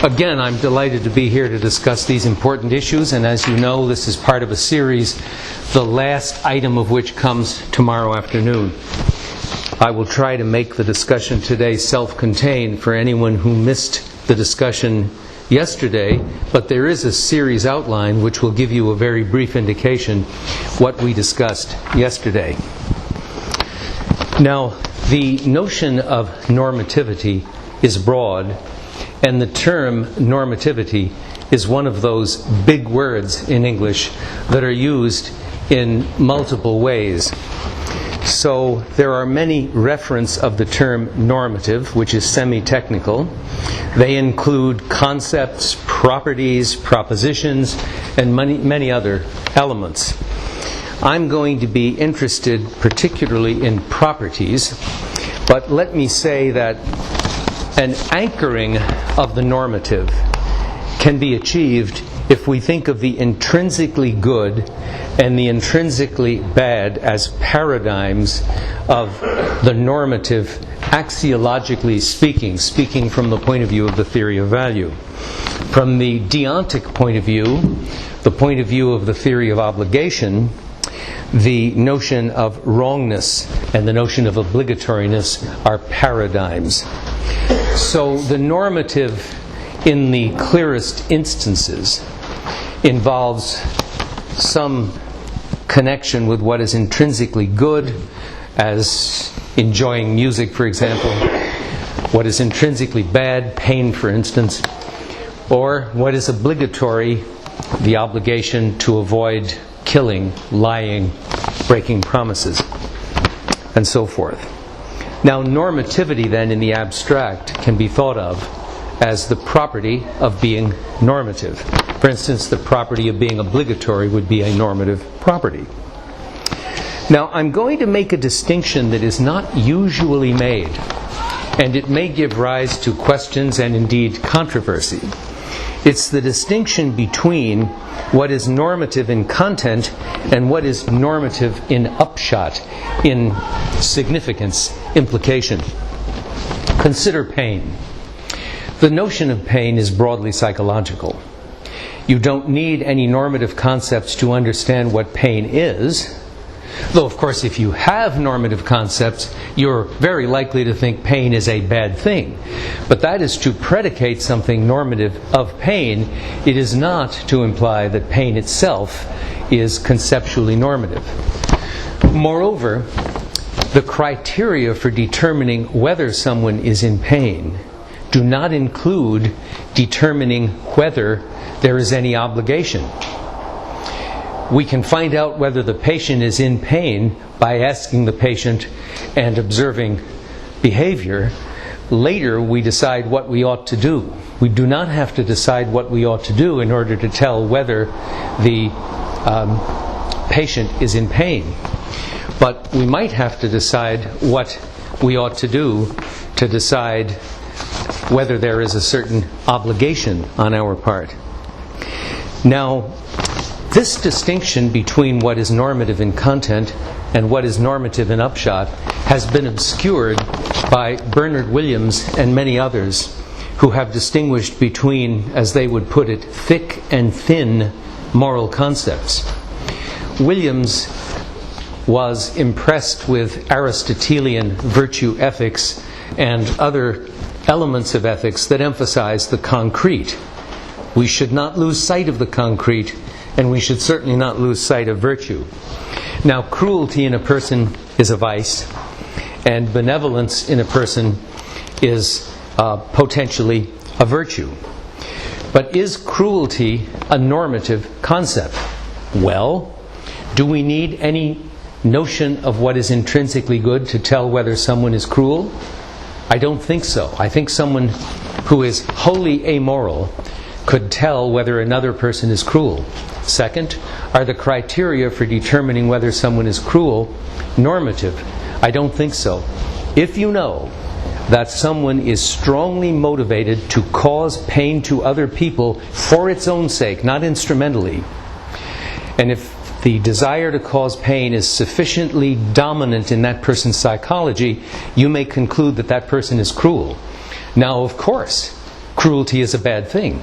Again, I'm delighted to be here to discuss these important issues, and as you know, this is part of a series, the last item of which comes tomorrow afternoon. I will try to make the discussion today self-contained for anyone who missed the discussion yesterday, but there is a series outline which will give you a very brief indication what we discussed yesterday. Now, the notion of normativity is broad, and the term normativity is one of those big words in English that are used in multiple ways. So there are many references of the term normative, which is semi-technical. They include concepts, properties, propositions, and many other elements. I'm going to be interested particularly in properties, but let me say that an anchoring of the normative can be achieved if we think of the intrinsically good and the intrinsically bad as paradigms of the normative, axiologically speaking from the point of view of the theory of value. From the deontic point of view, the point of view of the theory of obligation, the notion of wrongness and the notion of obligatoriness are paradigms. So the normative, in the clearest instances, involves some connection with what is intrinsically good, as enjoying music, for example, what is intrinsically bad, pain, for instance, or what is obligatory, the obligation to avoid killing, lying, breaking promises, and so forth. Now, normativity then in the abstract can be thought of as the property of being normative. For instance, the property of being obligatory would be a normative property. Now, I'm going to make a distinction that is not usually made, and it may give rise to questions and indeed controversy. It's the distinction between what is normative in content and what is normative in upshot, in significance, implication. Consider pain. The notion of pain is broadly psychological. You don't need any normative concepts to understand what pain is, though of course if you have normative concepts, you're very likely to think pain is a bad thing. But that is to predicate something normative of pain. It is not to imply that pain itself is conceptually normative. Moreover, the criteria for determining whether someone is in pain do not include determining whether there is any obligation. We can find out whether the patient is in pain by asking the patient and observing behavior. Later, we decide what we ought to do. We do not have to decide what we ought to do in order to tell whether the patient is in pain. But we might have to decide what we ought to do to decide whether there is a certain obligation on our part. Now, this distinction between what is normative in content and what is normative in upshot has been obscured by Bernard Williams and many others who have distinguished between, as they would put it, thick and thin moral concepts. Williams was impressed with Aristotelian virtue ethics and other elements of ethics that emphasize the concrete. We should not lose sight of the concrete, and we should certainly not lose sight of virtue. Now, cruelty in a person is a vice, and benevolence in a person is potentially a virtue. But is cruelty a normative concept? Well, do we need any notion of what is intrinsically good to tell whether someone is cruel? I don't think so. I think someone who is wholly amoral could tell whether another person is cruel. Second, are the criteria for determining whether someone is cruel normative? I don't think so. If you know that someone is strongly motivated to cause pain to other people for its own sake, not instrumentally, and if the desire to cause pain is sufficiently dominant in that person's psychology, you may conclude that that person is cruel. Now, of course, cruelty is a bad thing.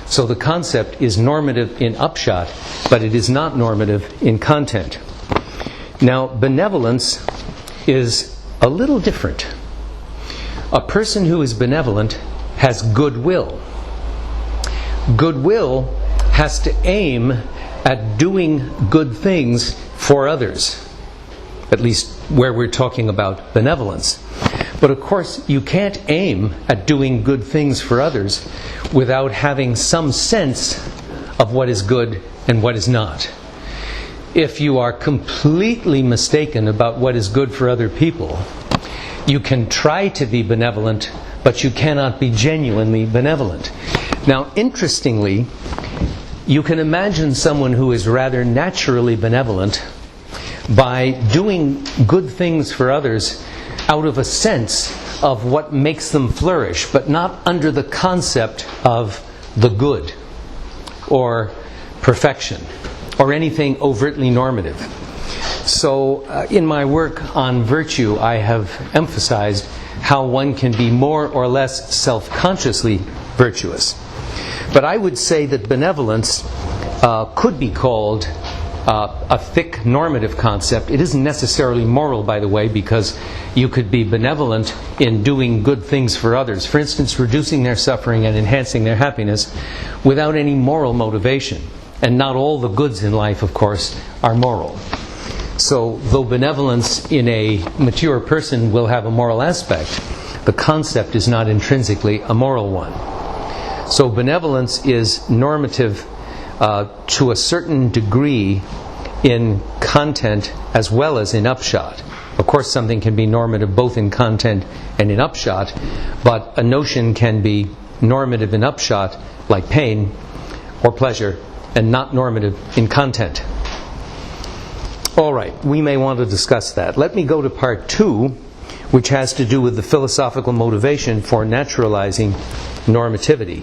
So the concept is normative in upshot, but it is not normative in content. Now, benevolence is a little different. A person who is benevolent has goodwill. Goodwill has to aim at doing good things for others, at least where we're talking about benevolence. But of course, you can't aim at doing good things for others without having some sense of what is good and what is not. If you are completely mistaken about what is good for other people, you can try to be benevolent, but you cannot be genuinely benevolent. Now, interestingly, you can imagine someone who is rather naturally benevolent by doing good things for others out of a sense of what makes them flourish, but not under the concept of the good or perfection or anything overtly normative. So in my work on virtue, I have emphasized how one can be more or less self-consciously virtuous. But I would say that benevolence could be called a thick normative concept. It isn't necessarily moral, by the way, because you could be benevolent in doing good things for others. For instance, reducing their suffering and enhancing their happiness without any moral motivation. And not all the goods in life, of course, are moral. So, though benevolence in a mature person will have a moral aspect, the concept is not intrinsically a moral one. So, benevolence is normative to a certain degree in content as well as in upshot. Of course, something can be normative both in content and in upshot, but a notion can be normative in upshot, like pain or pleasure, and not normative in content. All right, we may want to discuss that. Let me go to part 2, which has to do with the philosophical motivation for naturalizing normativity.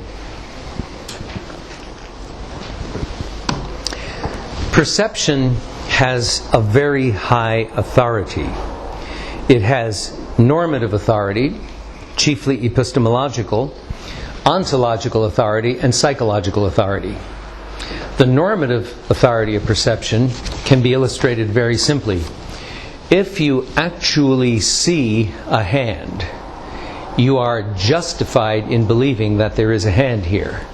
Perception has a very high authority. It has normative authority, chiefly epistemological, ontological authority, and psychological authority. The normative authority of perception can be illustrated very simply. If you actually see a hand, you are justified in believing that there is a hand here.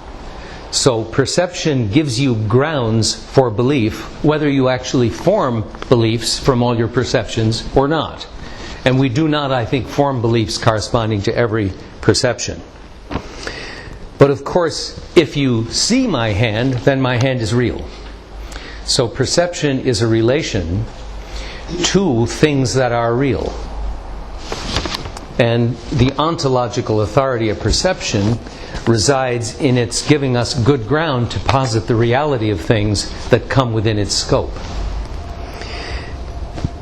So perception gives you grounds for belief, whether you actually form beliefs from all your perceptions or not. And we do not, I think, form beliefs corresponding to every perception. But of course, if you see my hand, then my hand is real. So perception is a relation to things that are real. And the ontological authority of perception resides in its giving us good ground to posit the reality of things that come within its scope.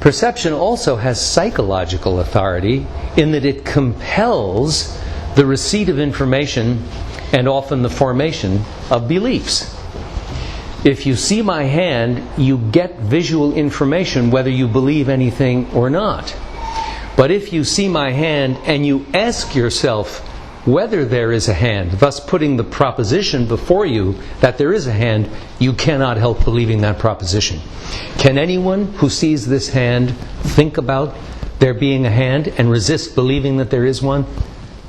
Perception also has psychological authority in that it compels the receipt of information and often the formation of beliefs. If you see my hand, you get visual information whether you believe anything or not. But if you see my hand and you ask yourself whether there is a hand, thus putting the proposition before you that there is a hand, you cannot help believing that proposition. Can anyone who sees this hand think about there being a hand and resist believing that there is one?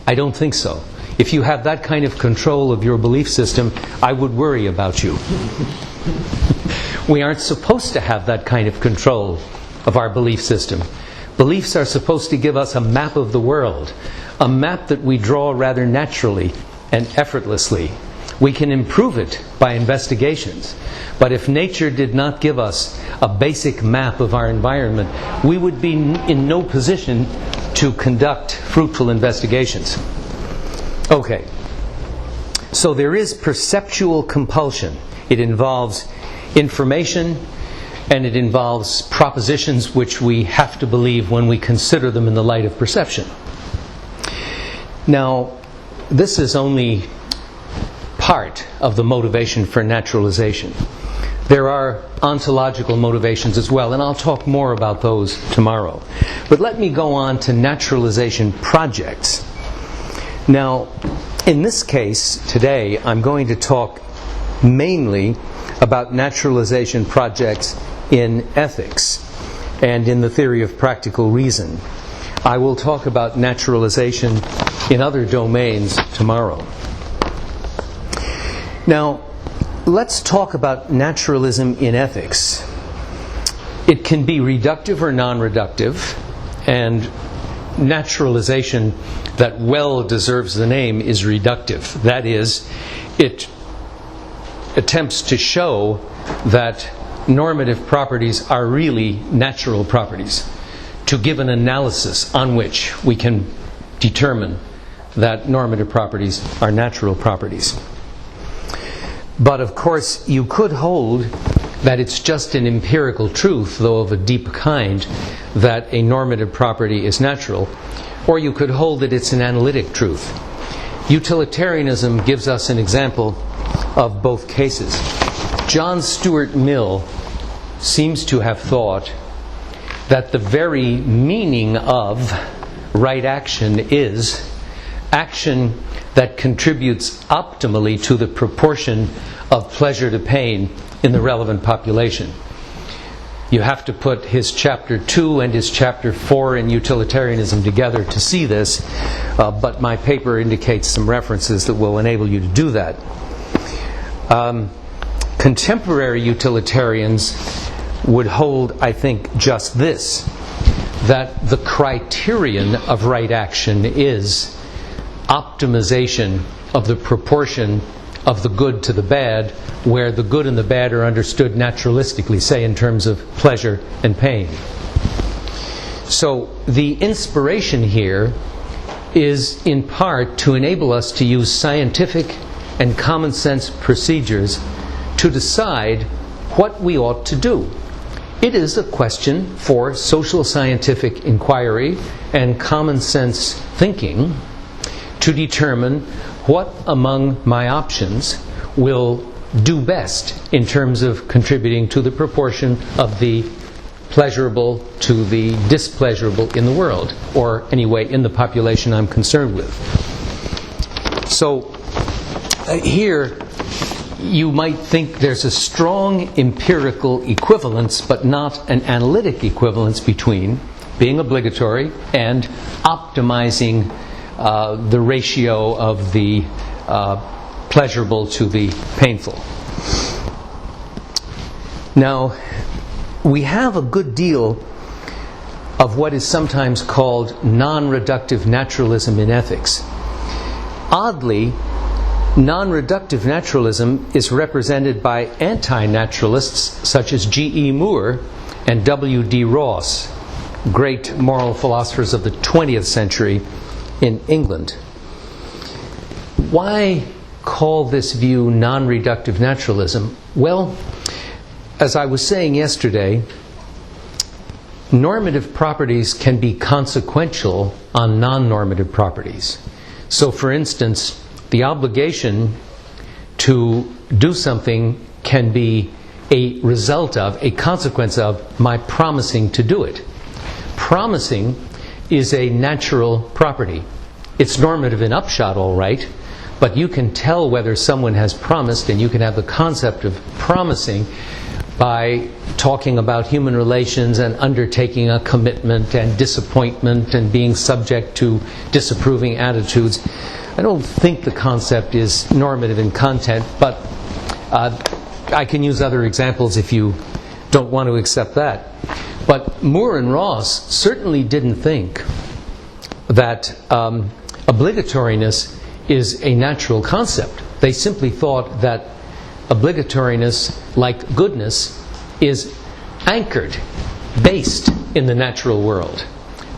I don't think so. If you have that kind of control of your belief system, I would worry about you. We aren't supposed to have that kind of control of our belief system. Beliefs are supposed to give us a map of the world, a map that we draw rather naturally and effortlessly. We can improve it by investigations. But if nature did not give us a basic map of our environment, we would be in no position to conduct fruitful investigations. Okay, so there is perceptual compulsion. It involves information and it involves propositions which we have to believe when we consider them in the light of perception. Now, this is only part of the motivation for naturalization. There are ontological motivations as well, and I'll talk more about those tomorrow. But let me go on to naturalization projects. Now, In this case, today, I'm going to talk mainly about naturalization projects in ethics and in the theory of practical reason. I will talk about naturalization in other domains tomorrow. Now, let's talk about naturalism in ethics. It can be reductive or non-reductive, and naturalization that well deserves the name is reductive. That is, it attempts to show that normative properties are really natural properties, to give an analysis on which we can determine that normative properties are natural properties. But of course, you could hold that it's just an empirical truth, though of a deep kind, that a normative property is natural, or you could hold that it's an analytic truth. Utilitarianism gives us an example of both cases. John Stuart Mill seems to have thought that the very meaning of right action is action that contributes optimally to the proportion of pleasure to pain in the relevant population. You have to put his chapter 2 and his chapter 4 in utilitarianism together to see this, but my paper indicates some references that will enable you to do that. Contemporary utilitarians would hold, I think, just this, that the criterion of right action is optimization of the proportion of the good to the bad, where the good and the bad are understood naturalistically, say in terms of pleasure and pain. So the inspiration here is in part to enable us to use scientific and common sense procedures to decide what we ought to do. It is a question for social scientific inquiry and common sense thinking to determine what among my options will do best in terms of contributing to the proportion of the pleasurable to the displeasurable in the world, or anyway in the population I'm concerned with. So here you might think there's a strong empirical equivalence, but not an analytic equivalence between being obligatory and optimizing the ratio of the pleasurable to the painful. Now, we have a good deal of what is sometimes called non-reductive naturalism in ethics. Oddly, non-reductive naturalism is represented by anti-naturalists such as G.E. Moore and W.D. Ross, great moral philosophers of the 20th century in England. Why call this view non-reductive naturalism? Well, as I was saying yesterday, normative properties can be consequential on non-normative properties. So, for instance, the obligation to do something can be a result of, a consequence of, my promising to do it. Promising is a natural property. It's normative in upshot, all right, but you can tell whether someone has promised, and you can have the concept of promising by talking about human relations and undertaking a commitment and disappointment and being subject to disapproving attitudes. I don't think the concept is normative in content, but I can use other examples if you don't want to accept that. But Moore and Ross certainly didn't think that obligatoriness is a natural concept. They simply thought that obligatoriness, like goodness, is anchored, based in the natural world.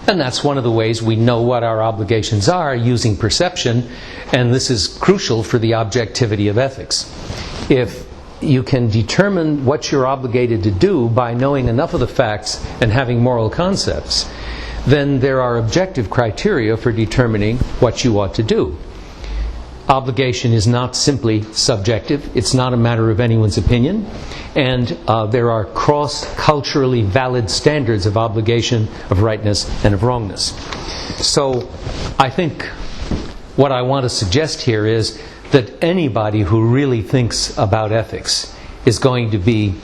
And that's one of the ways we know what our obligations are, using perception, and this is crucial for the objectivity of ethics. If you can determine what you're obligated to do by knowing enough of the facts and having moral concepts, then there are objective criteria for determining what you ought to do. Obligation is not simply subjective. It's not a matter of anyone's opinion. And there are cross-culturally valid standards of obligation, of rightness, and of wrongness. So I think what I want to suggest here is that anybody who really thinks about ethics is going to be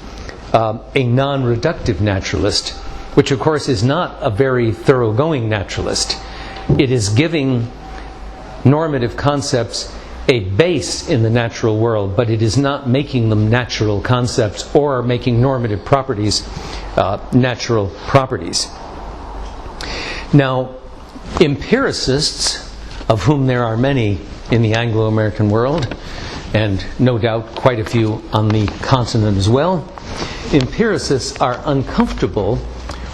a non-reductive naturalist, which of course is not a very thoroughgoing naturalist. It is giving normative concepts a base in the natural world, but it is not making them natural concepts or making normative properties natural properties. Now, empiricists, of whom there are many in the Anglo-American world, and no doubt quite a few on the continent as well, empiricists are uncomfortable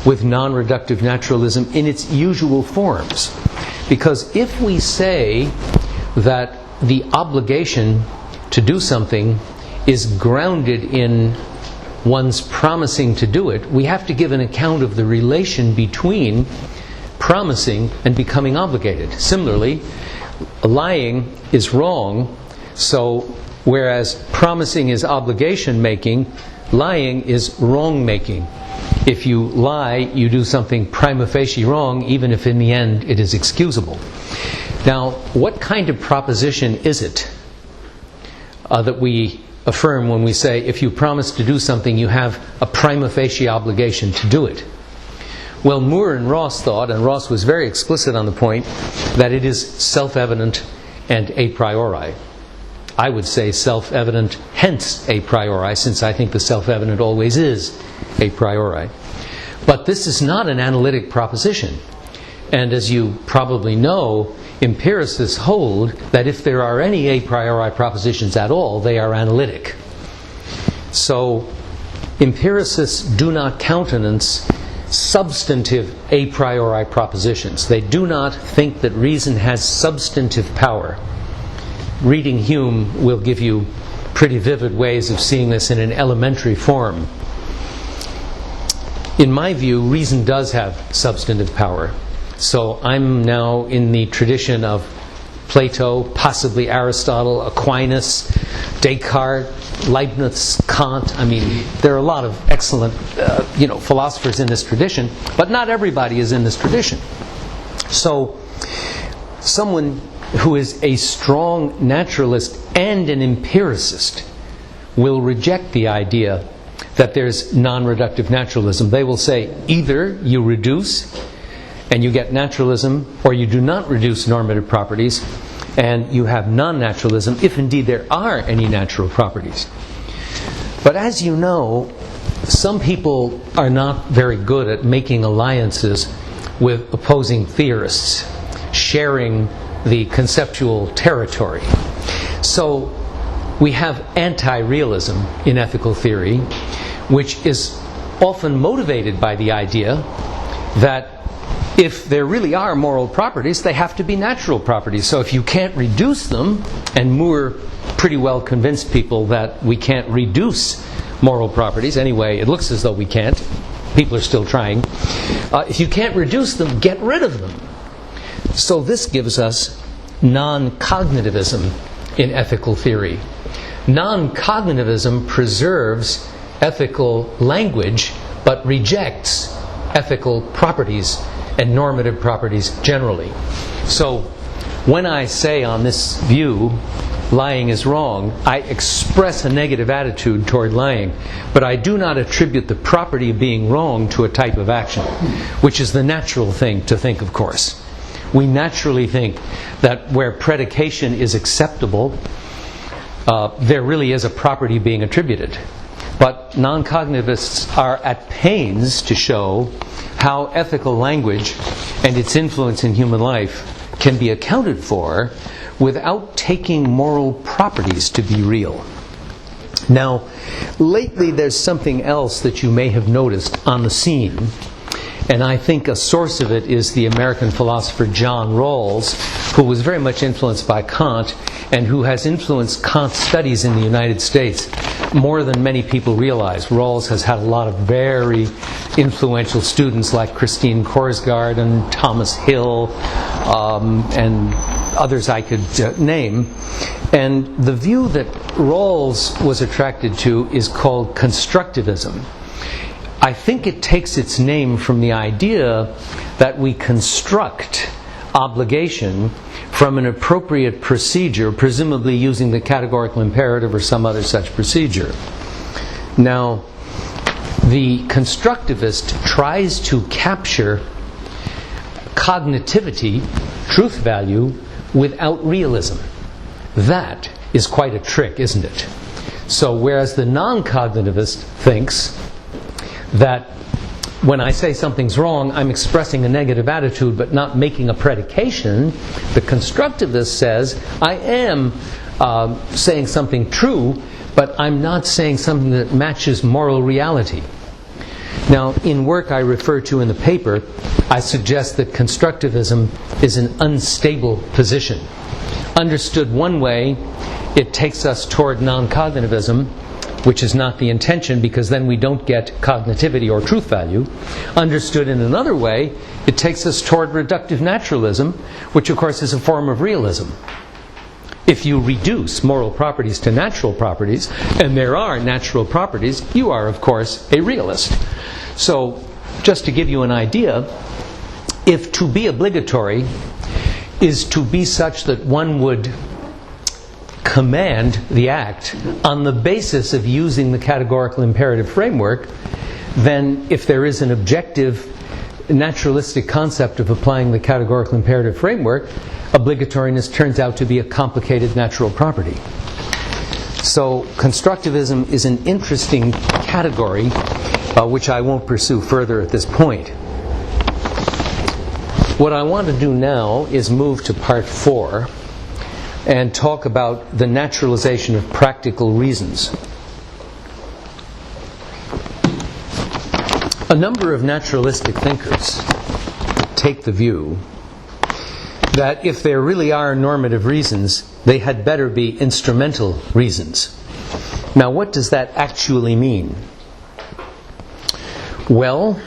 with non-reductive naturalism in its usual forms. Because if we say that the obligation to do something is grounded in one's promising to do it, we have to give an account of the relation between promising and becoming obligated. Similarly, lying is wrong, so whereas promising is obligation making, lying is wrong making. If you lie, you do something prima facie wrong, even if in the end it is excusable. Now, what kind of proposition is it that we affirm when we say if you promise to do something, you have a prima facie obligation to do it? Well, Moore and Ross thought, and Ross was very explicit on the point, that it is self-evident and a priori. I would say self-evident, hence a priori, since I think the self-evident always is a priori. But this is not an analytic proposition. And as you probably know, empiricists hold that if there are any a priori propositions at all, they are analytic. So empiricists do not countenance substantive a priori propositions. They do not think that reason has substantive power. Reading Hume will give you pretty vivid ways of seeing this in an elementary form. In my view, reason does have substantive power. So I'm now in the tradition of Plato, possibly Aristotle, Aquinas, Descartes, Leibniz, Kant. I mean, there are a lot of excellent philosophers in this tradition, but not everybody is in this tradition. So someone who is a strong naturalist and an empiricist will reject the idea that there's non-reductive naturalism. They will say either you reduce and you get naturalism, or you do not reduce normative properties and you have non-naturalism, if indeed there are any natural properties. But as you know, some people are not very good at making alliances with opposing theorists, sharing the conceptual territory. So we have anti-realism in ethical theory, which is often motivated by the idea that if there really are moral properties, they have to be natural properties. So if you can't reduce them, and Moore pretty well convinced people that we can't reduce moral properties, anyway, it looks as though we can't. People are still trying. If you can't reduce them, get rid of them. So this gives us noncognitivism in ethical theory. Noncognitivism preserves ethical language, but rejects ethical properties and normative properties generally. So when I say on this view lying is wrong, I express a negative attitude toward lying, but I do not attribute the property of being wrong to a type of action, which is the natural thing to think, of course. We naturally think that where predication is acceptable, there really is a property being attributed. But non-cognitivists are at pains to show how ethical language and its influence in human life can be accounted for without taking moral properties to be real. Now, lately there's something else that you may have noticed on the scene, and I think a source of it is the American philosopher John Rawls, who was very much influenced by Kant and who has influenced Kant's studies in the United States more than many people realize. Rawls has had a lot of very influential students like Christine Korsgaard and Thomas Hill and others I could name. And the view that Rawls was attracted to is called Constructivism. I think it takes its name from the idea that we construct obligation from an appropriate procedure, presumably using the categorical imperative or some other such procedure. Now, the constructivist tries to capture cognitivity, truth value, without realism. That is quite a trick, isn't it? So whereas the non-cognitivist thinks that when I say something's wrong, I'm expressing a negative attitude but not making a predication, the constructivist says, I am saying something true, but I'm not saying something that matches moral reality. Now, in work I refer to in the paper, I suggest that constructivism is an unstable position. Understood one way, it takes us toward non-cognitivism, which is not the intention, because then we don't get cognitivity or truth value. Understood in another way, it takes us toward reductive naturalism, which of course is a form of realism. If you reduce moral properties to natural properties, and there are natural properties, you are of course a realist. So, just to give you an idea, if to be obligatory is to be such that one would command the act on the basis of using the categorical imperative framework, then if there is an objective naturalistic concept of applying the categorical imperative framework, obligatoriness turns out to be a complicated natural property. So constructivism is an interesting category which I won't pursue further at this point. What I want to do now is move to part 4 and talk about the naturalization of practical reasons. A number of naturalistic thinkers take the view that if there really are normative reasons, they had better be instrumental reasons. Now, what does that actually mean? Well,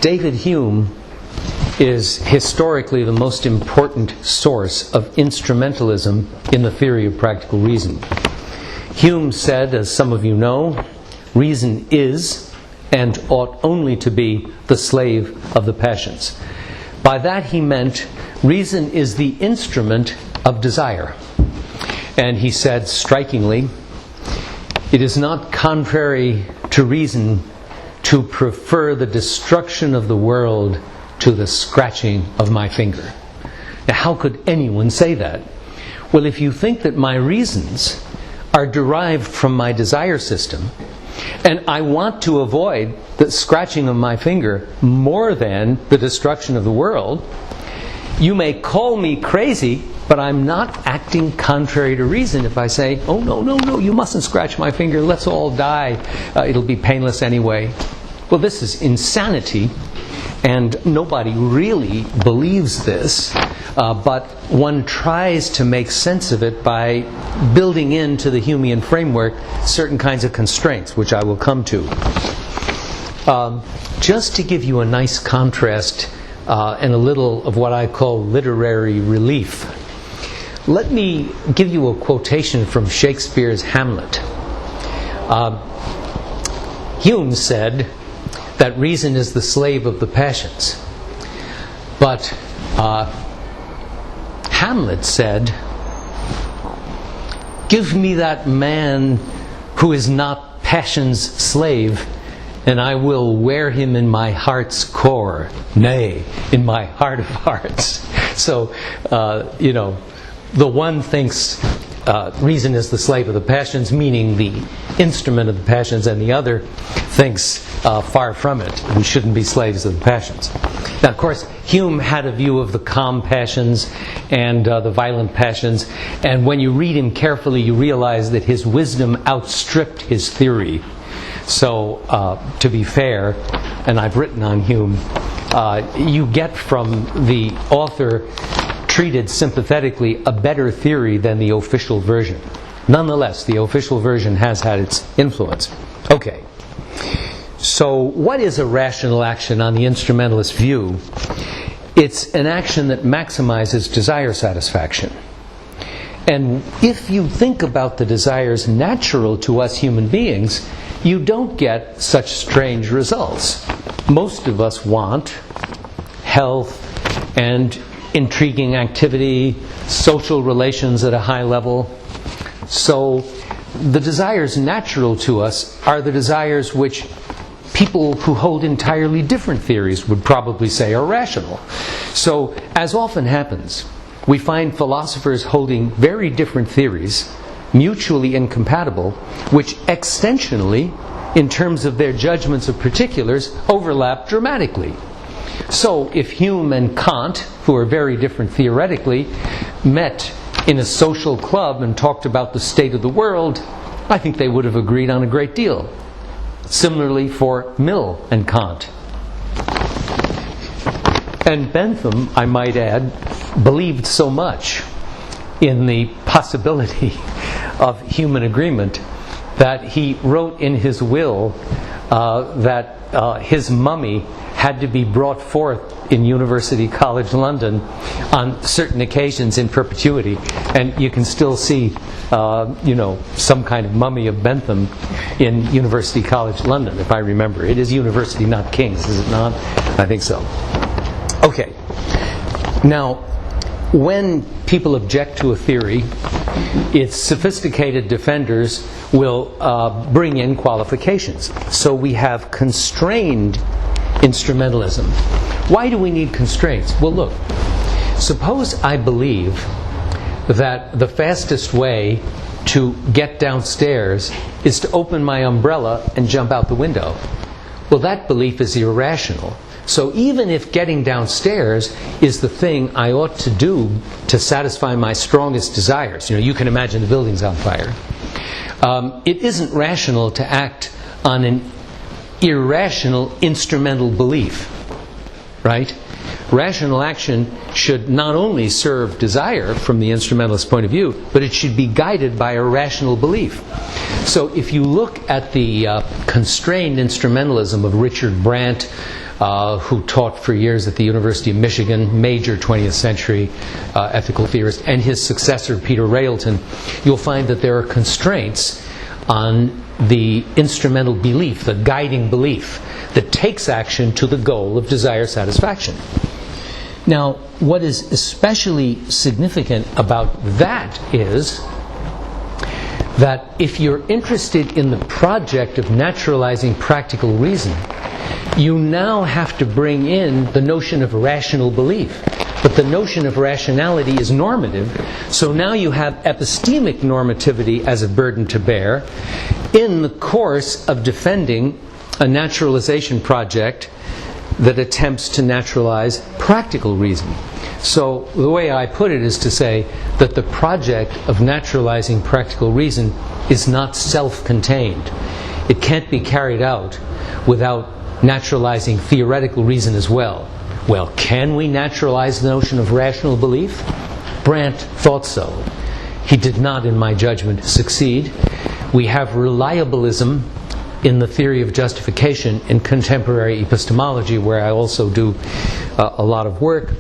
David Hume is historically the most important source of instrumentalism in the theory of practical reason. Hume said, as some of you know, reason is and ought only to be the slave of the passions. By that he meant reason is the instrument of desire. And he said strikingly, it is not contrary to reason to prefer the destruction of the world to the scratching of my finger. Now, how could anyone say that? Well, if you think that my reasons are derived from my desire system, and I want to avoid the scratching of my finger more than the destruction of the world, you may call me crazy, but I'm not acting contrary to reason if I say, oh, no, you mustn't scratch my finger, let's all die, it'll be painless anyway. Well, this is insanity, and nobody really believes this, but one tries to make sense of it by building into the Humean framework certain kinds of constraints, which I will come to. Just to give you a nice contrast and a little of what I call literary relief, let me give you a quotation from Shakespeare's Hamlet. Hume said that reason is the slave of the passions. But Hamlet said, give me that man who is not passion's slave, and I will wear him in my heart's core, nay, in my heart of hearts. So, the one thinks reason is the slave of the passions, meaning the instrument of the passions, and the other thinks far from it. We shouldn't be slaves of the passions. Now, of course, Hume had a view of the calm passions and the violent passions, and when you read him carefully, you realize that his wisdom outstripped his theory. So, to be fair, and I've written on Hume, you get from the author treated sympathetically a better theory than the official version. Nonetheless, the official version has had its influence. Okay. So, what is a rational action on the instrumentalist view? It's an action that maximizes desire satisfaction. And if you think about the desires natural to us human beings, you don't get such strange results. Most of us want health and intriguing activity, social relations at a high level. So the desires natural to us are the desires which people who hold entirely different theories would probably say are rational. So, as often happens, we find philosophers holding very different theories, mutually incompatible, which extensionally, in terms of their judgments of particulars, overlap dramatically. So, if Hume and Kant, who are very different theoretically, met in a social club and talked about the state of the world, I think they would have agreed on a great deal. Similarly for Mill and Kant. And Bentham, I might add, believed so much in the possibility of human agreement that he wrote in his will that his mummy had to be brought forth in University College London on certain occasions in perpetuity. And you can still see, some kind of mummy of Bentham in University College London, if I remember. It is University, not King's, is it not? I think so. Okay. Now, when people object to a theory, its sophisticated defenders will bring in qualifications. So we have constrained instrumentalism. Why do we need constraints? Well, look, suppose I believe that the fastest way to get downstairs is to open my umbrella and jump out the window. Well, that belief is irrational. So even if getting downstairs is the thing I ought to do to satisfy my strongest desires, you can imagine the building's on fire, it isn't rational to act on an irrational instrumental belief, right? Rational action should not only serve desire from the instrumentalist point of view, but it should be guided by a rational belief. So if you look at the constrained instrumentalism of Richard Brandt, who taught for years at the University of Michigan, major 20th century ethical theorist, and his successor Peter Railton, you'll find that there are constraints on the instrumental belief, the guiding belief, that takes action to the goal of desire satisfaction. Now, what is especially significant about that is that if you're interested in the project of naturalizing practical reason, you now have to bring in the notion of rational belief. But the notion of rationality is normative, so now you have epistemic normativity as a burden to bear in the course of defending a naturalization project that attempts to naturalize practical reason. So the way I put it is to say that the project of naturalizing practical reason is not self-contained. It can't be carried out without naturalizing theoretical reason as well. Well, can we naturalize the notion of rational belief? Brandt thought so. He did not, in my judgment, succeed. We have reliabilism in the theory of justification in contemporary epistemology, where I also do a lot of work.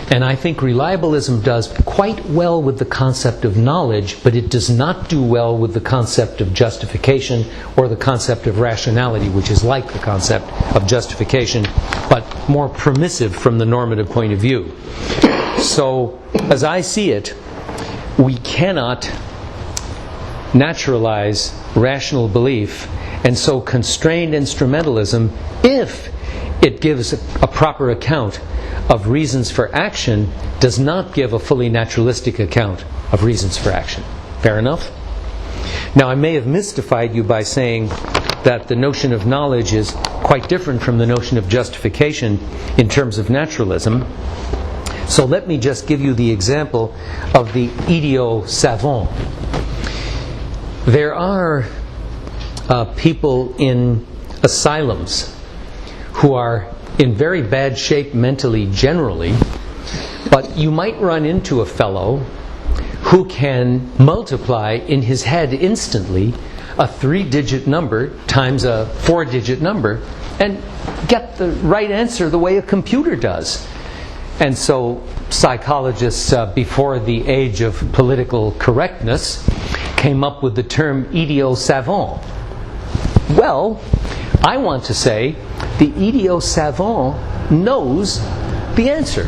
And I think reliabilism does quite well with the concept of knowledge, but it does not do well with the concept of justification or the concept of rationality, which is like the concept of justification, but more permissive from the normative point of view. So, as I see it, we cannot naturalize rational belief, and so constrained instrumentalism, if it gives a proper account of reasons for action, does not give a fully naturalistic account of reasons for action. Fair enough? Now, I may have mystified you by saying that the notion of knowledge is quite different from the notion of justification in terms of naturalism. So let me just give you the example of the idiot savant. There are people in asylums who are in very bad shape mentally generally, but you might run into a fellow who can multiply in his head instantly a 3-digit number times a 4-digit number and get the right answer the way a computer does. And so psychologists before the age of political correctness came up with the term idiot savant. Well, I want to say the idiot savant knows the answer.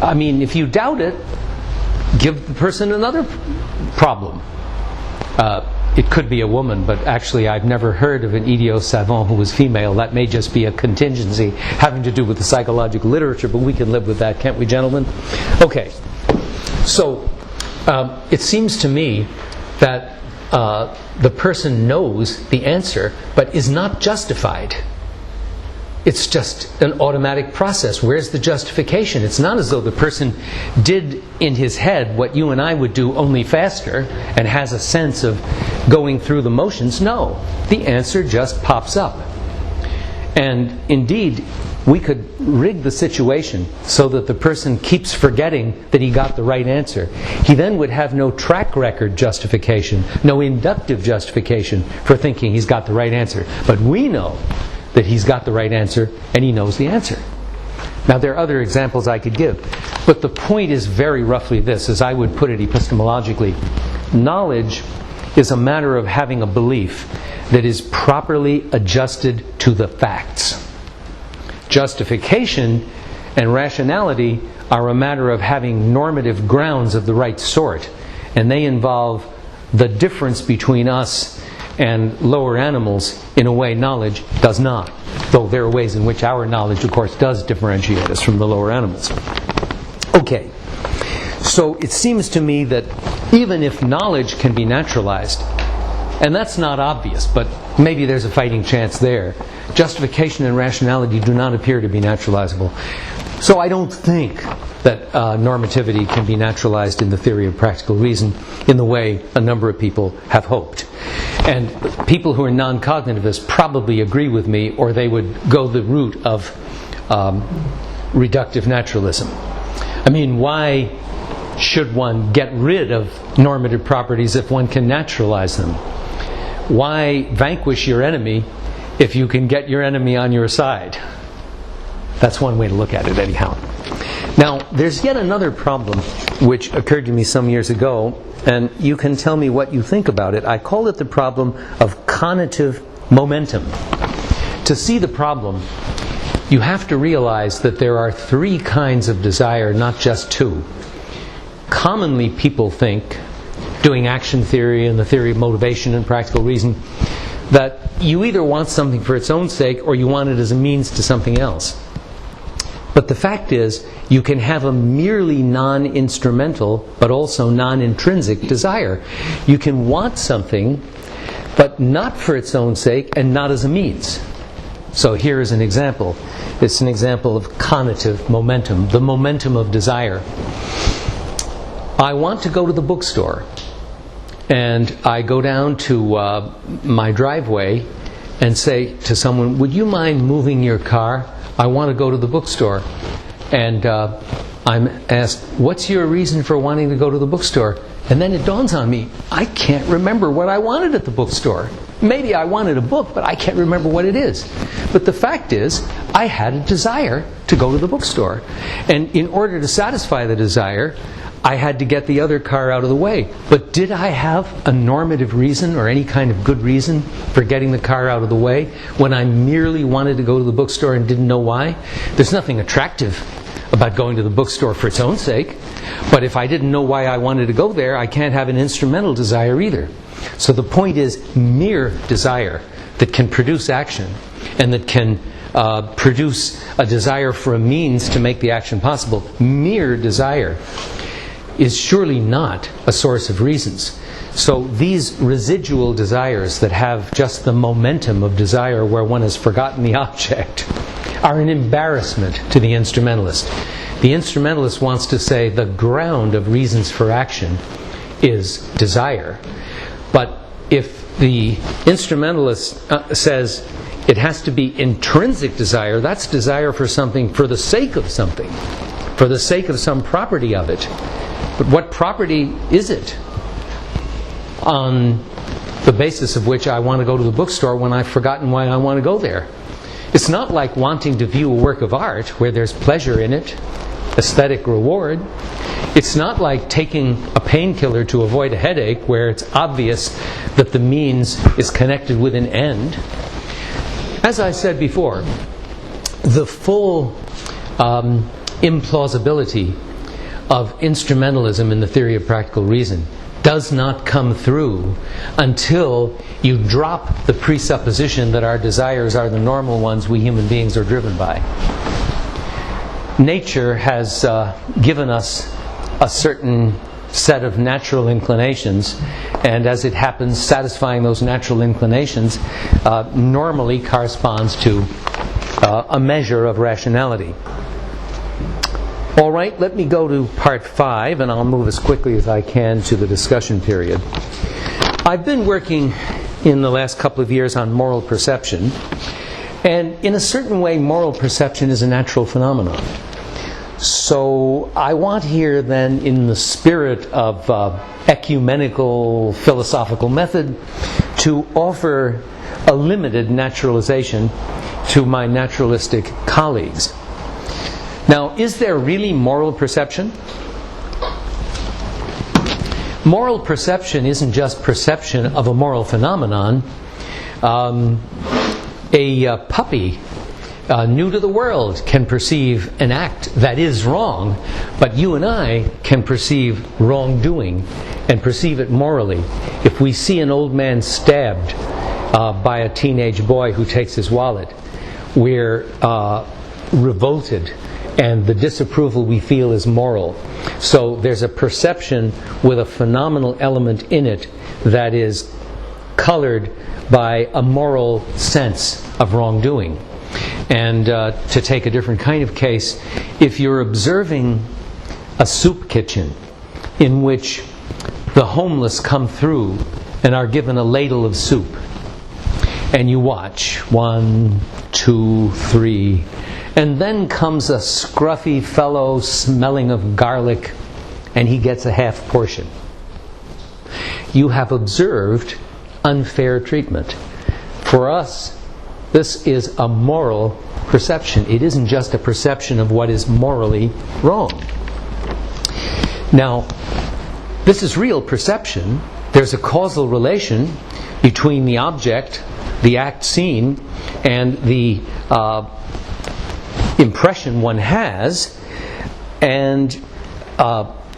I mean, if you doubt it, give the person another problem. It could be a woman, but actually I've never heard of an idiot savant who was female. That may just be a contingency having to do with the psychological literature, but we can live with that, can't we, gentlemen? Okay, so it seems to me that the person knows the answer, but is not justified. It's just an automatic process. Where's the justification? It's not as though the person did in his head what you and I would do, only faster, and has a sense of going through the motions. No, the answer just pops up. And indeed, we could rig the situation so that the person keeps forgetting that he got the right answer. He then would have no track record justification, no inductive justification for thinking he's got the right answer. But we know that he's got the right answer and he knows the answer. Now, there are other examples I could give, but the point is very roughly this, as I would put it epistemologically. Knowledge is a matter of having a belief that is properly adjusted to the facts. Justification and rationality are a matter of having normative grounds of the right sort, and they involve the difference between us and lower animals in a way knowledge does not. Though there are ways in which our knowledge, of course, does differentiate us from the lower animals. Okay, so it seems to me that even if knowledge can be naturalized, and that's not obvious, but maybe there's a fighting chance there, justification and rationality do not appear to be naturalizable. So I don't think that normativity can be naturalized in the theory of practical reason in the way a number of people have hoped. And people who are non-cognitivists probably agree with me, or they would go the route of reductive naturalism. I mean, why should one get rid of normative properties if one can naturalize them? Why vanquish your enemy if you can get your enemy on your side? That's one way to look at it anyhow. Now, there's yet another problem which occurred to me some years ago, and you can tell me what you think about it. I call it the problem of cognitive momentum. To see the problem, you have to realize that there are three kinds of desire, not just two. Commonly people think, doing action theory and the theory of motivation and practical reason, that you either want something for its own sake or you want it as a means to something else. But the fact is, you can have a merely non-instrumental, but also non-intrinsic desire. You can want something, but not for its own sake and not as a means. So here is an example. It's an example of cognitive momentum, the momentum of desire. I want to go to the bookstore, and I go down to my driveway and say to someone, would you mind moving your car? I want to go to the bookstore. And I'm asked, what's your reason for wanting to go to the bookstore? And then it dawns on me, I can't remember what I wanted at the bookstore. Maybe I wanted a book, but I can't remember what it is. But the fact is, I had a desire to go to the bookstore. And in order to satisfy the desire, I had to get the other car out of the way. But did I have a normative reason or any kind of good reason for getting the car out of the way when I merely wanted to go to the bookstore and didn't know why? There's nothing attractive about going to the bookstore for its own sake. But if I didn't know why I wanted to go there, I can't have an instrumental desire either. So the point is, mere desire that can produce action and that can produce a desire for a means to make the action possible, mere desire is surely not a source of reasons. So these residual desires that have just the momentum of desire where one has forgotten the object are an embarrassment to the instrumentalist. The instrumentalist wants to say the ground of reasons for action is desire. But if the instrumentalist says it has to be intrinsic desire, that's desire for something for the sake of something, for the sake of some property of it. But what property is it on the basis of which I want to go to the bookstore when I've forgotten why I want to go there? It's not like wanting to view a work of art where there's pleasure in it, aesthetic reward. It's not like taking a painkiller to avoid a headache where it's obvious that the means is connected with an end. As I said before, the full implausibility of instrumentalism in the theory of practical reason does not come through until you drop the presupposition that our desires are the normal ones we human beings are driven by. Nature has given us a certain set of natural inclinations, and as it happens, satisfying those natural inclinations normally corresponds to a measure of rationality. All right, let me go to part 5, and I'll move as quickly as I can to the discussion period. I've been working in the last couple of years on moral perception, and in a certain way, moral perception is a natural phenomenon. So I want here then, in the spirit of ecumenical philosophical method, to offer a limited naturalization to my naturalistic colleagues. Now, is there really moral perception? Moral perception isn't just perception of a moral phenomenon. A puppy new to the world can perceive an act that is wrong, but you and I can perceive wrongdoing and perceive it morally. If we see an old man stabbed by a teenage boy who takes his wallet, we're revolted, and the disapproval we feel is moral. So there's a perception with a phenomenal element in it that is colored by a moral sense of wrongdoing. And to take a different kind of case, if you're observing a soup kitchen in which the homeless come through and are given a ladle of soup, and you watch 1, 2, 3, and then comes a scruffy fellow smelling of garlic, and he gets a half portion. You have observed unfair treatment. For us, this is a moral perception. It isn't just a perception of what is morally wrong. Now, this is real perception. There's a causal relation between the object, the act seen, and the impression one has, and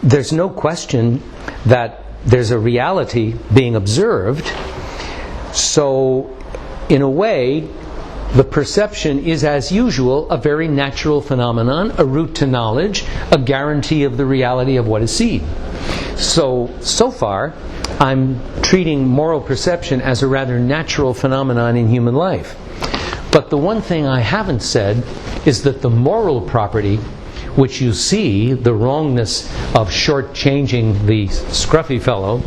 there's no question that there's a reality being observed. So, in a way, the perception is, as usual, a very natural phenomenon, a route to knowledge, a guarantee of the reality of what is seen. So far, I'm treating moral perception as a rather natural phenomenon in human life. But the one thing I haven't said is that the moral property, which you see, the wrongness of shortchanging the scruffy fellow,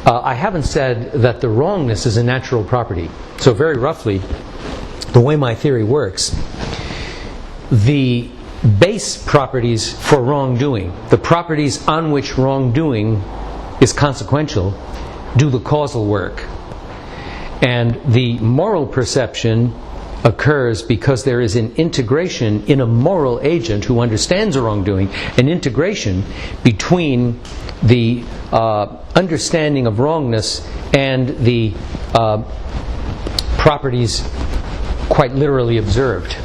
I haven't said that the wrongness is a natural property. So very roughly, the way my theory works, the base properties for wrongdoing, the properties on which wrongdoing is consequential, do the causal work. And the moral perception occurs because there is an integration in a moral agent who understands a wrongdoing, an integration between the understanding of wrongness and the properties quite literally observed.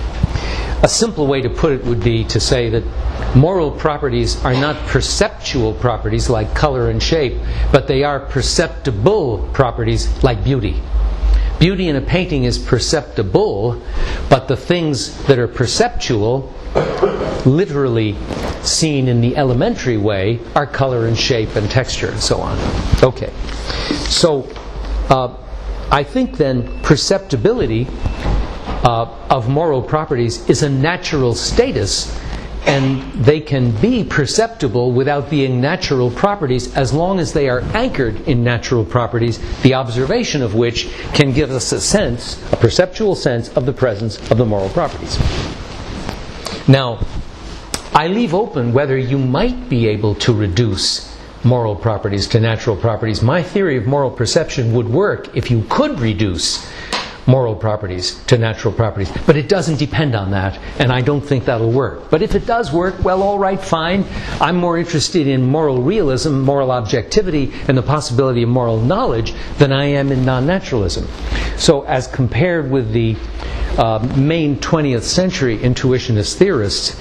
A simple way to put it would be to say that moral properties are not perceptual properties like color and shape, but they are perceptible properties like beauty. Beauty in a painting is perceptible, but the things that are perceptual, literally seen in the elementary way, are color and shape and texture and so on. Okay. So, I think then perceptibility of moral properties is a natural status, and they can be perceptible without being natural properties as long as they are anchored in natural properties, the observation of which can give us a sense, a perceptual sense of the presence of the moral properties. Now, I leave open whether you might be able to reduce moral properties to natural properties. My theory of moral perception would work if you could reduce moral properties to natural properties. But it doesn't depend on that, and I don't think that'll work. But if it does work, well, all right, fine. I'm more interested in moral realism, moral objectivity, and the possibility of moral knowledge than I am in non-naturalism. So as compared with the main 20th century intuitionist theorists,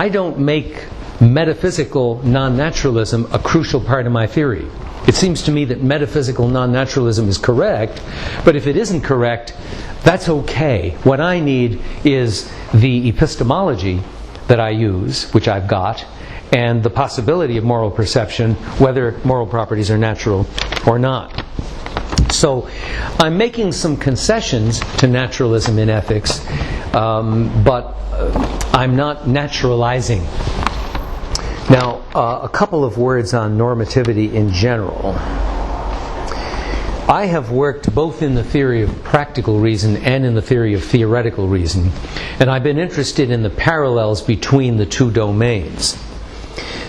I don't make metaphysical non-naturalism a crucial part of my theory. It seems to me that metaphysical non-naturalism is correct, but if it isn't correct, that's okay. What I need is the epistemology that I use, which I've got, and the possibility of moral perception, whether moral properties are natural or not. So I'm making some concessions to naturalism in ethics, but I'm not naturalizing. Now, a couple of words on normativity in general. I have worked both in the theory of practical reason and in the theory of theoretical reason, and I've been interested in the parallels between the two domains.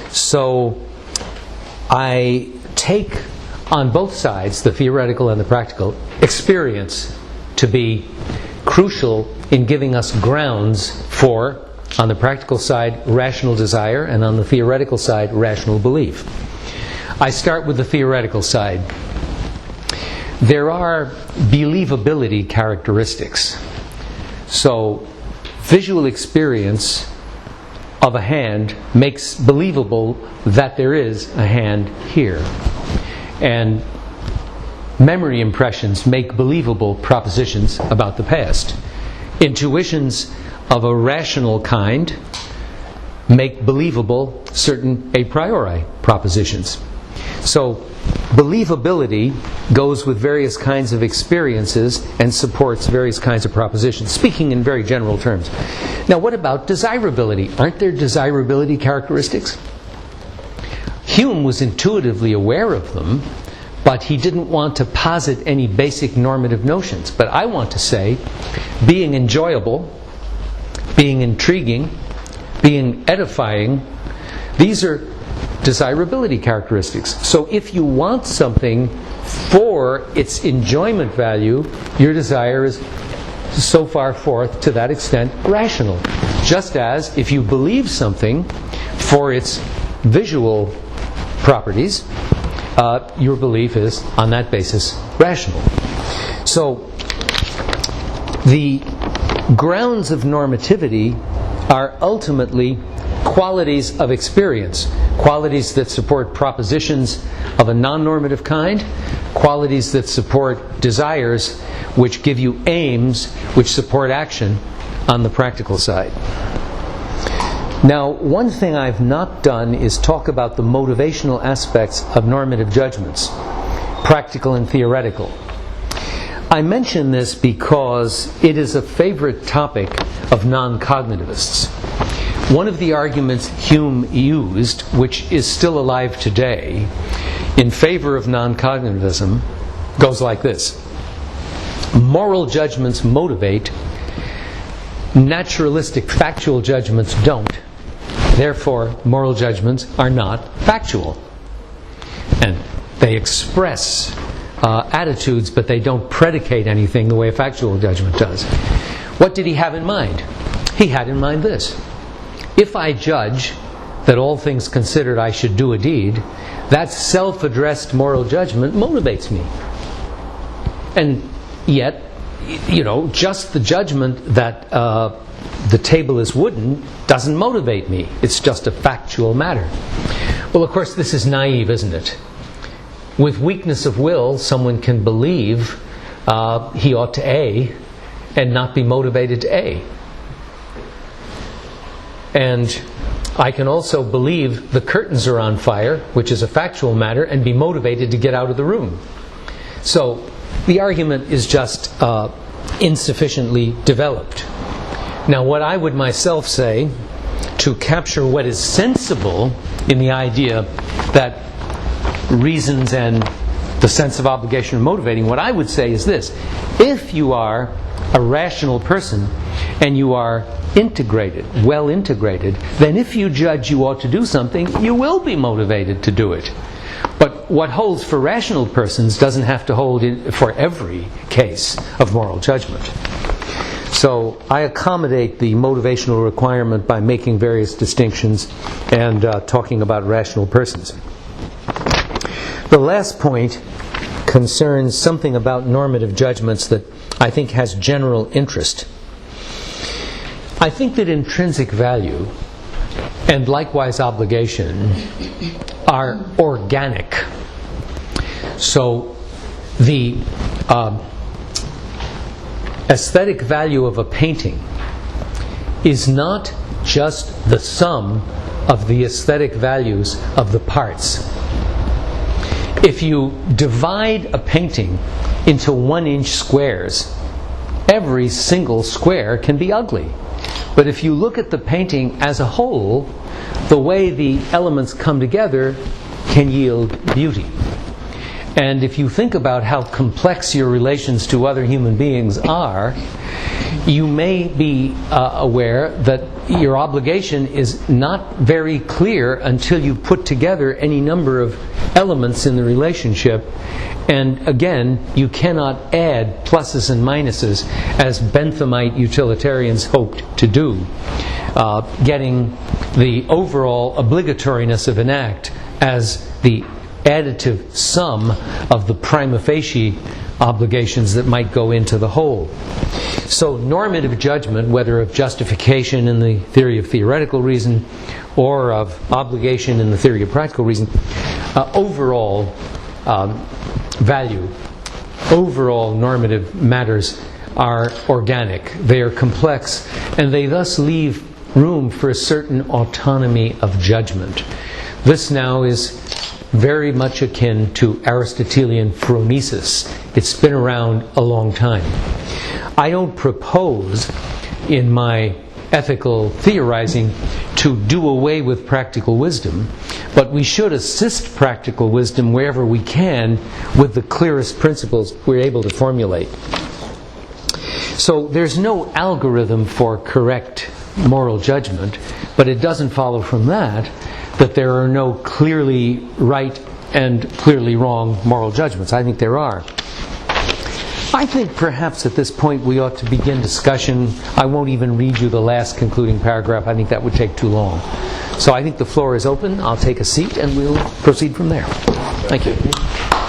So I take on both sides, the theoretical and the practical, experience to be crucial in giving us grounds for, on the practical side, rational desire, and on the theoretical side, rational belief. I start with the theoretical side. There are believability characteristics. So, visual experience of a hand makes believable that there is a hand here. And memory impressions make believable propositions about the past. Intuitions of a rational kind make believable certain a priori propositions. So believability goes with various kinds of experiences and supports various kinds of propositions, speaking in very general terms. Now, what about desirability? Aren't there desirability characteristics? Hume was intuitively aware of them, but he didn't want to posit any basic normative notions. But I want to say, being enjoyable, being intriguing, being edifying, these are desirability characteristics. So if you want something for its enjoyment value, your desire is so far forth, to that extent, rational. Just as if you believe something for its visual properties, your belief is, on that basis, rational. So the grounds of normativity are ultimately qualities of experience, qualities that support propositions of a non-normative kind, qualities that support desires which give you aims which support action on the practical side. Now, one thing I've not done is talk about the motivational aspects of normative judgments, practical and theoretical. I mention this because it is a favorite topic of non-cognitivists. One of the arguments Hume used, which is still alive today, in favor of non-cognitivism, goes like this. Moral judgments motivate, naturalistic factual judgments don't. Therefore, moral judgments are not factual. And they express attitudes, but they don't predicate anything the way a factual judgment does. What did he have in mind? He had in mind this. If I judge that all things considered I should do a deed, that self-addressed moral judgment motivates me. And yet, just the judgment that the table is wooden doesn't motivate me. It's just a factual matter. Well, of course, this is naive, isn't it? With weakness of will, someone can believe he ought to A and not be motivated to A. And I can also believe the curtains are on fire, which is a factual matter, and be motivated to get out of the room. So the argument is just insufficiently developed. Now, what I would myself say, to capture what is sensible in the idea that reasons and the sense of obligation are motivating, what I would say is this. If you are a rational person and you are integrated, well integrated, then if you judge you ought to do something, you will be motivated to do it. But what holds for rational persons doesn't have to hold for every case of moral judgment. So I accommodate the motivational requirement by making various distinctions and talking about rational persons. The last point concerns something about normative judgments that I think has general interest. I think that intrinsic value and likewise obligation, are organic. So the aesthetic value of a painting is not just the sum of the aesthetic values of the parts. If you divide a painting into 1-inch squares, every single square can be ugly. But if you look at the painting as a whole, the way the elements come together can yield beauty. And if you think about how complex your relations to other human beings are, you may be aware that your obligation is not very clear until you put together any number of elements in the relationship. And again, you cannot add pluses and minuses as Benthamite utilitarians hoped to do, getting the overall obligatoriness of an act as the additive sum of the prima facie obligations that might go into the whole. So normative judgment, whether of justification in the theory of theoretical reason or of obligation in the theory of practical reason, overall value, overall normative matters are organic. They are complex, and they thus leave room for a certain autonomy of judgment. This now is very much akin to Aristotelian phronesis. It's been around a long time. I don't propose in my ethical theorizing to do away with practical wisdom, but we should assist practical wisdom wherever we can with the clearest principles we're able to formulate. So there's no algorithm for correct moral judgment, but it doesn't follow from that there are no clearly right and clearly wrong moral judgments. I think there are. I think perhaps at this point we ought to begin discussion. I won't even read you the last concluding paragraph. I think that would take too long. So I think the floor is open. I'll take a seat and we'll proceed from there. Thank you.